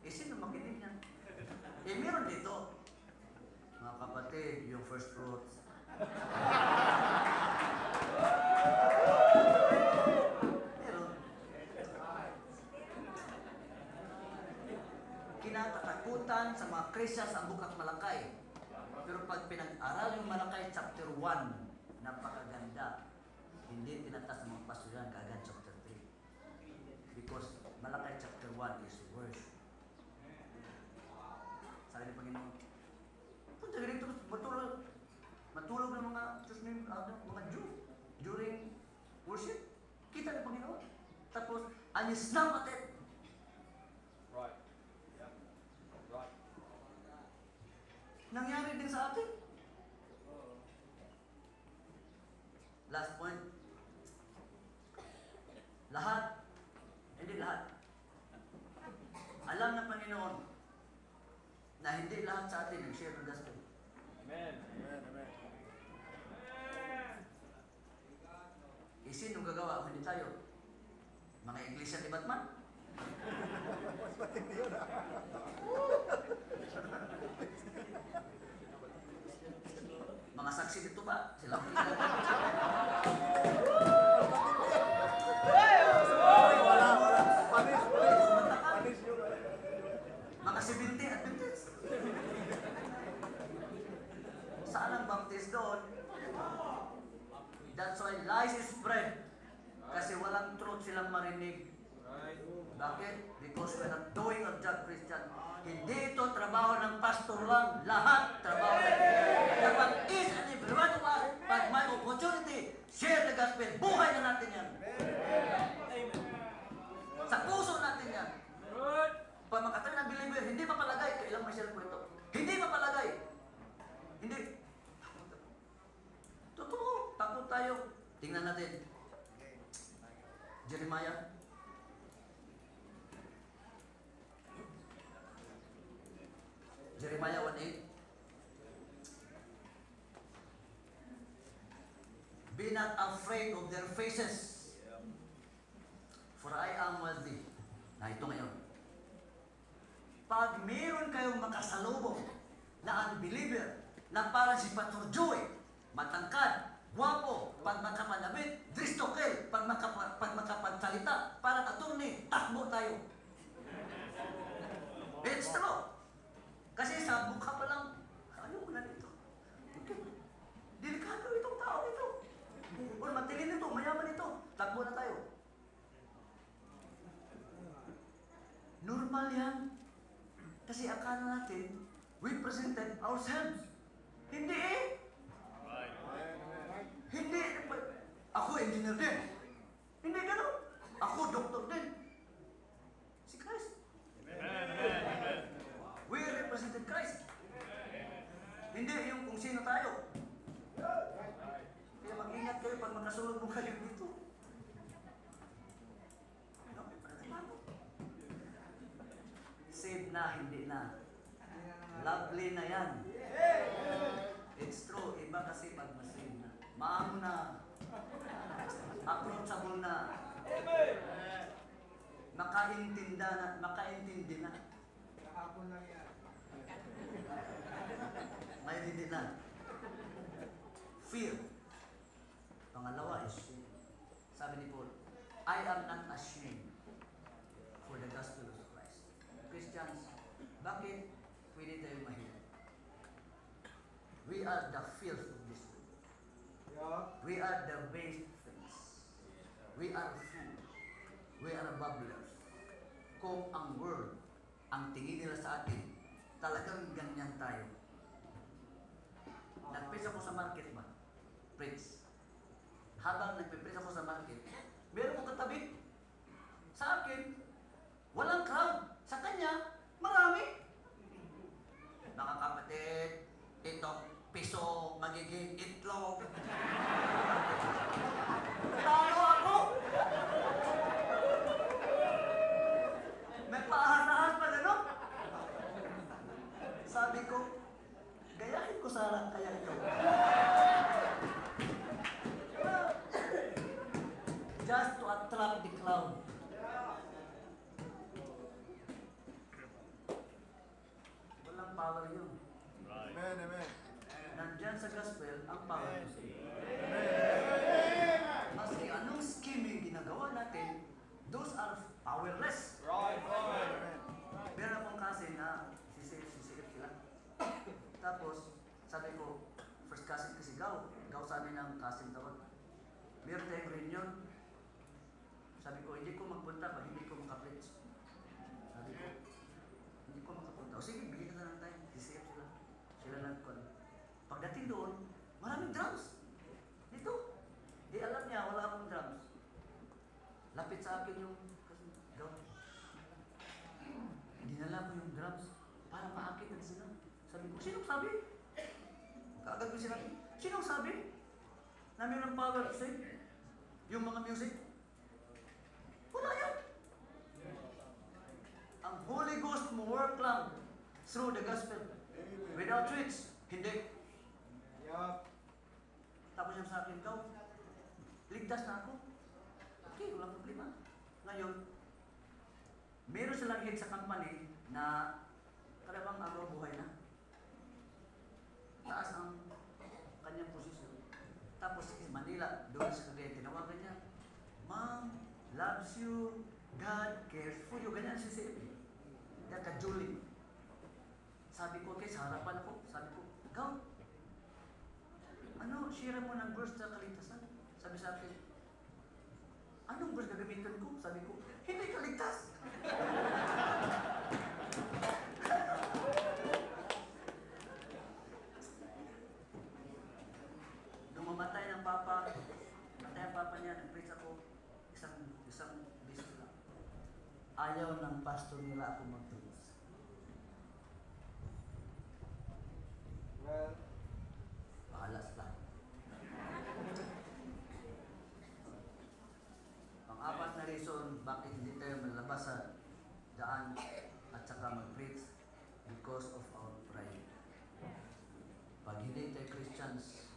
Eh, sino makinig niyan? Eh, meron dito. Mga kapatid, yung first fruits. Meron. Kinatatakutan sa mga Christians ang Bukak Malakay. Pero pag pinag-aral yung Malakay chapter 1, napakaganda. Hindi tinatas ng mga pastor yan kaagad chapter 3. Because Malakay chapter 1 is worse. Sabi ni Panginoon, punta ganito, matulog ng mga Diyos mga Jew during worship. Kita ni Panginoon. Tapos, and you snap at it. Right. Yeah. Right. Nangyari din sa atin. Last point. Lahat, hindi lahat. Alam ng Panginoon na hindi lahat sa atin nag-share ng gospel. Amen. Amen. Amen. Sino gagawa kung hindi tayo? Mga iglesia ni Batman? Mas matindi yun ah. Mga saksi dito ba? Sila Wala. Panis yun. mga 70 Adventists. Saan ang baptist doon? That's why lies is spread. Kasi walang truth silang marinig. Right. Bakit? Because we're not doing a job, Christian. Hindi ito trabaho ng pastor lang. Lahat trabaho ng dapat each and every one of us, pag may opportunity, share the gospel. Buhay na natin yan. Sa puso natin yan. Good. Pag makatabi ng believer, hindi mapalagay. Kailang may share ko ito. Hindi mapalagay. Hindi. Totoo. Takot tayo. Tingnan natin. Jeremiah. Jeremiah 1:8. Be not afraid of their faces, for I am with thee. Na ito ngayon. Pag meron kayong makasalubong na unbeliever, na parang si Pastor Joey, matangkad, guwapo, pag makapanabit, dristokel, pag makapagsalita, parang attorney, takbo tayo. It's true. Kasi sa mukha pa lang, ayaw ko na dito. Delikado itong tao ito. O matilin ito, mayaman ito. Takbo na tayo. Normal yan. Kasi akala natin, we presented ourselves. Hindi eh. Hindi. Ako engineer din. Hindi ganun. Ako doktor din. Si Christ. We represented Christ. Hindi yung kung sino tayo. Kaya mag-ingat kayo pag makasulog mo kayo dito. Save na, hindi na. Lovely na yan. It's true. Iba kasi pag masave na. Maamo na. Approachable na. Makaintindi na. Kahapon lang yan. May hindi na. Fear. Pangalawa is, sabi ni Paul, I am not ashamed for the gospel of Christ. Christians, bakit pwede tayo mahiya? We are the filth of this world. Yeah. We are the best friends. We are food. We are bubblers. Kung ang world, ang tingin nila sa atin, talagang ganyan tayo. Nagpres ako sa market ba? Prince. Habang nagpipres ako sa market, meron kong katabi. Sa akin, walang crowd. Sa kanya, marami. Mga kapatid, itong piso magiging itlog. Talo ako! May paahas-ahas pa gano'n. Sabi ko, gayahin ko sana kaya ito. Just to attract the crowd. Walang power yun. Amen, amen. Nandyan sa gospel ang power. Maski anong scheming ginagawa natin, those are powerless. Right. Right. Meron akong cousin na sisip sila. Tapos, sabi ko, first cousin kasi Gaw sa amin ang cousin tawag. Meron tayong reunion. Sabi ko, hindi ko magpunta pag hindi ko makapreach. Sabi ko, hindi ko makapunta. O sige, bigyan na lang tayo. Sisip sila. Sila nagkon. Pagdating doon, maraming drums. Dito. Di alam niya, wala akong drums. Lapit sa akin yung Gaw. Dinala ko yung drums para maakit ang sila. Sabi ko, sinong sabi? Kaagad ko sinabi, sinong sabi? Na mayroong power to sing? Yung mga music? Wala yan. Ang Holy Ghost mo work lang through the gospel. Without which, hindi. Yeah. Tapos yung sa akin, Gaw, ligtas na ako. Okay, walang problema. Ngayon, meron silang head sa company na karabang araw buhay na. Taas ang kanyang posisyon. Tapos sa Manila, doon sa kanya, tinawagan niya, Ma'am, loves you, God cares for you. Ganyan si CFP. Kaya ka-Julie. Sabi ko, okay, sa harapan ako, sabi ko, ikaw, ano, share mo ng verse sa kaligtasan? Sabi sa akin, anong verse gagamitin ko? Sabi ko, hindi kaligtas. Nung mamatay ng papa, matay ang papa niya, nag-preach ako, isang bisis lang. Ayaw ng pastor nila ako mag-preach. Well, Bahala sila. Pang-apat na reason bakit hindi tayo malabas sa daan at saka mag-preach because of our pride. Pag hindi tayo Christians,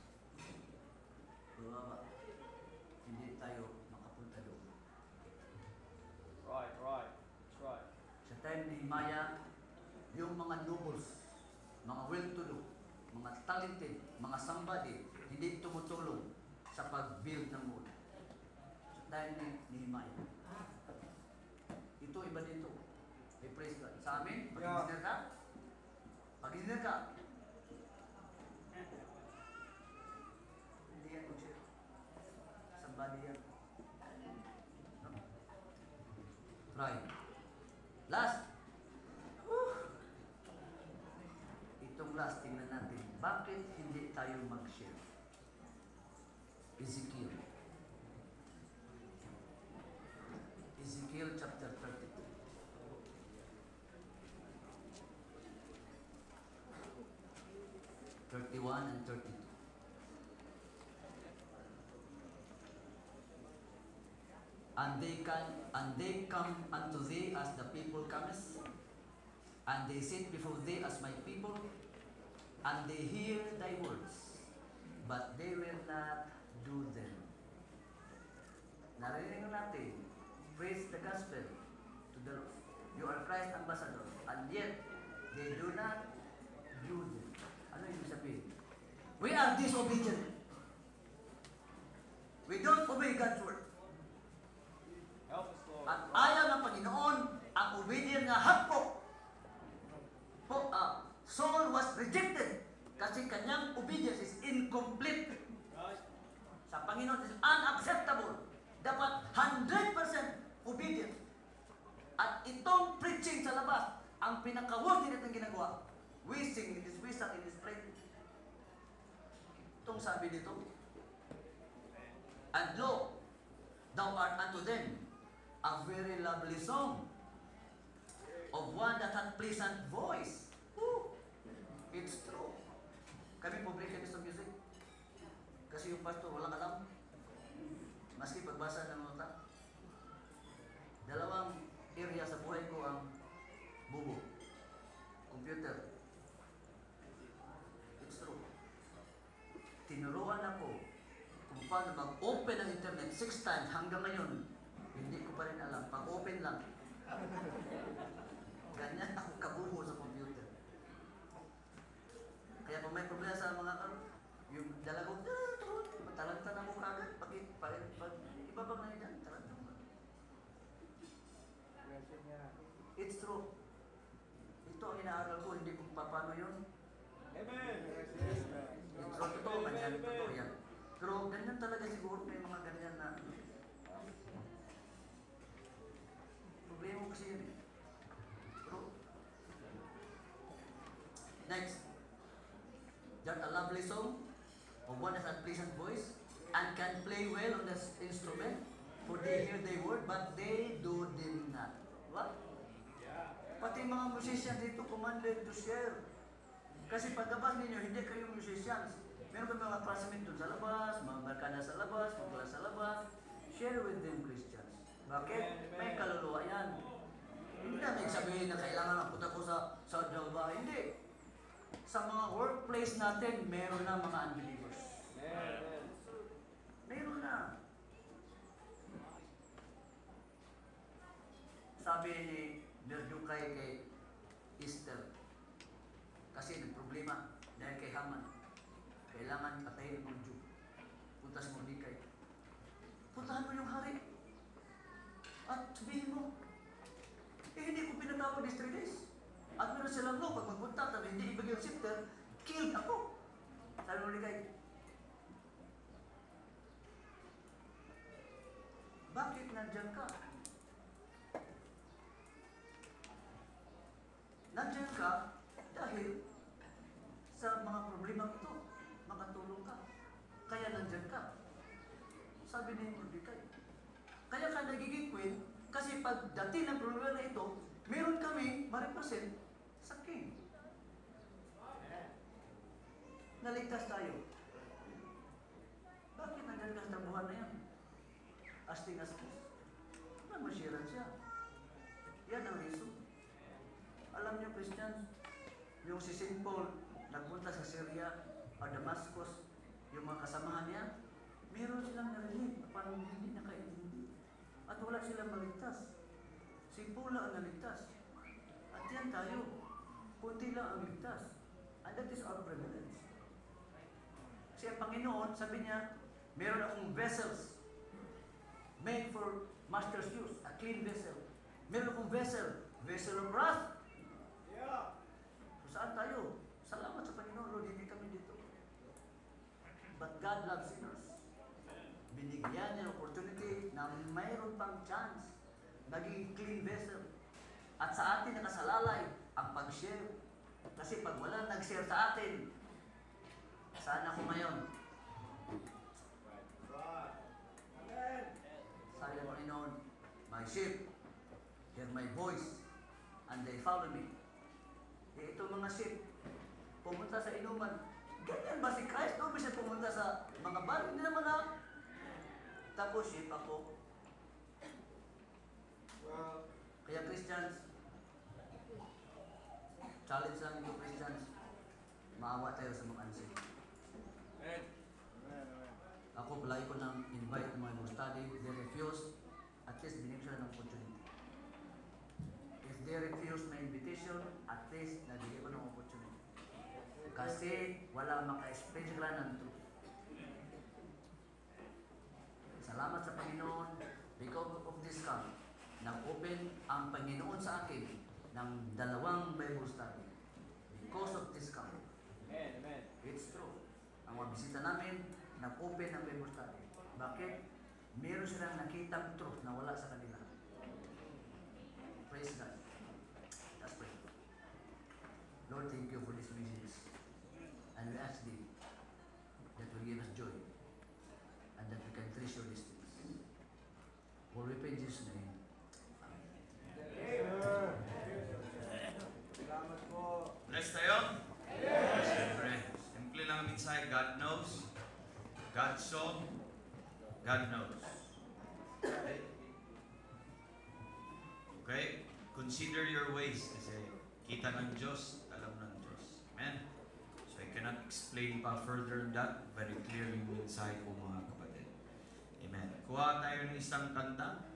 hindi tayo makapunta doon. Right. That's right. Sa time ni Nehemiah, yung mga nobles, mga well-to-do, mga talented, mga somebody, hindi tumutulong sa pag-build ng mall. Sa time ni Nehemiah. Ito, iba dito. May praise God. Sa amin, pag-engineer ka, hindi yan kung siya. Somebody yan. No? Pride. Last. Itong last, tingnan natin. Bakit hindi tayo mag-share? Ezekiel. Ezekiel chapter 32. (31 and 32). And they come unto thee as the people cometh, and they sit before thee as my people, and they hear thy words, but they will not do them. Narinig natin, praise the gospel to the Lord. You are Christ ambassador, and yet they do not do them. Ano yung sabihin? We are disobedient. We don't obey God's word. Help us, Lord. At ayaw ng Panginoon ang obedient na hapko. Saul was rejected kasi kanyang obedience is incomplete. Right. Panginoon is unacceptable. Dapat 100% obedient. At itong preaching sa labas, ang pinaka-worst din itong ginagawa. We sing, it is we sang, it is played. Itong sabi dito, and lo, thou art unto them a very lovely song of one that hath pleasant voice. Woo! It's true. Kami publicans ng music. Kasi yung pastor walang alam. Maski pagbasa ng nota. Dalawang area sa buhay ko ang bubo. Computer. It's true. Tinuruan ako kung paano mag-open ang internet 6 times hanggang ngayon. Hindi ko pa rin alam. Pag-open lang. Ganyan ako kabubo sa computer. Kaya kung may problema sa mga yung dalago, matalagtan ako kagad. Pag ibabag na yan, talagtan mo. It's true. Ito ang inaaral ko, hindi kung paano yun. Amen. It's true, totoo man yan, totoo yan. Pero ganyan talaga siguro, may mga ganyan na problema kasi yun. Pero, next. There's a lovely song of one that has a pleasant voice and can play well on the instrument, for they hear the word, but they do them not. What? Pati mga musician dito commanded to share. Kasi pagkabas ninyo, hindi kayo musicians. Meron kami mga classmates doon sa labas, mga barkada sa labas, mga class sa labas. Share with them, Christians. Bakit? May kaluluwa yan. Hindi namin sabihin na kailangan na punta ko sa Java. Hindi. Sa mga workplace natin, meron na mga unbelievers. Amen. Meron na. Sabi ni Mordecai kay Esther, kasi nagproblema dahil kay Haman. Kailangan patayin ng Jew. Punta si Mordecai. Puntahan mo yung hari. At sabihin mo, hindi ko pinatawag these 3 days. At meron silang law, pag magpunta, tabi hindi ibigay yung scepter, killed ako. Sabi mo Mordecai, bakit nandyan ka? Nandyan ka dahil sa mga problema ito, makatulong ka. Kaya nandyan ka. Sabi ni Mordecai. Kaya ka nagiging queen, kasi pagdating ng problema na ito, meron kami ma-represent sa king. Naligtas tayo. Bakit nandyan ka sa trabuhan na yan? Asting-astis. Masiran siya. Yan ang reason. Alam niyo, Christians, yung si St. Paul nagpunta sa Syria o Damascus, yung mga kasamahan niya, meron silang narinig, parang hindi nakaintindi. At wala silang maligtas. Si Paul lang ang naligtas. At yan tayo. Kunti lang ang ligtas. And that is our privilege. Kasi ang Panginoon, sabi niya, meron akong vessels made for master's use, a clean vessel. Meron akong vessel of wrath. Yeah. So saan tayo? Salamat sa Panginoon, Lord, hindi kami dito. But God loves sinners. Binigyan niya ng opportunity na mayroon pang chance maging clean vessel. At sa atin nakasalalay ang pag-share. Kasi pag wala nag-share sa atin, saan ako ngayon? Sabi ng Panginoon, my sheep hear my voice and they follow me. Eh, itong mga sheep, pumunta sa inuman. Ganyan ba si Christ? Doon ba siya pumunta sa mga bar? Hindi naman na. Tapos sheep ako. Well, Kaya Christians, challenge lang ito Christians. Maawa tayo sa mga unsaved. Amen. Ako, palagi ko nang invite ng mga study. They refuse. At least binigyan sila ng opportunity. If they refuse my invitation, at least nabigyan ko ng opportunity. Kasi wala maka-explain sila ng truth. Salamat sa Panginoon. Because of this camp, nag-open ang Panginoon sa akin ng 2 Bible study. Because of this camp. Amen. Amen. It's true. Ang mga bisita namin, nag-open ng Bible study. Bakit? Meron silang nakitang truth na wala sa kanila. Praise God. Let's pray. Lord, thank you for this message. And we ask thee that will give us joy and that we can treasure these things. For we pray in Jesus' name. Amen. Salamat po. Bless tayo? Siyempre. Simple lang ang mensahe. God knows. God saw. God knows. Okay? Consider your ways. Kasi kita ng Diyos, alam ng Diyos. Amen? So I cannot explain pa further than that. Very clearly yung mensahe ko mga kapatid. Amen. Kuha tayo ng isang kanta.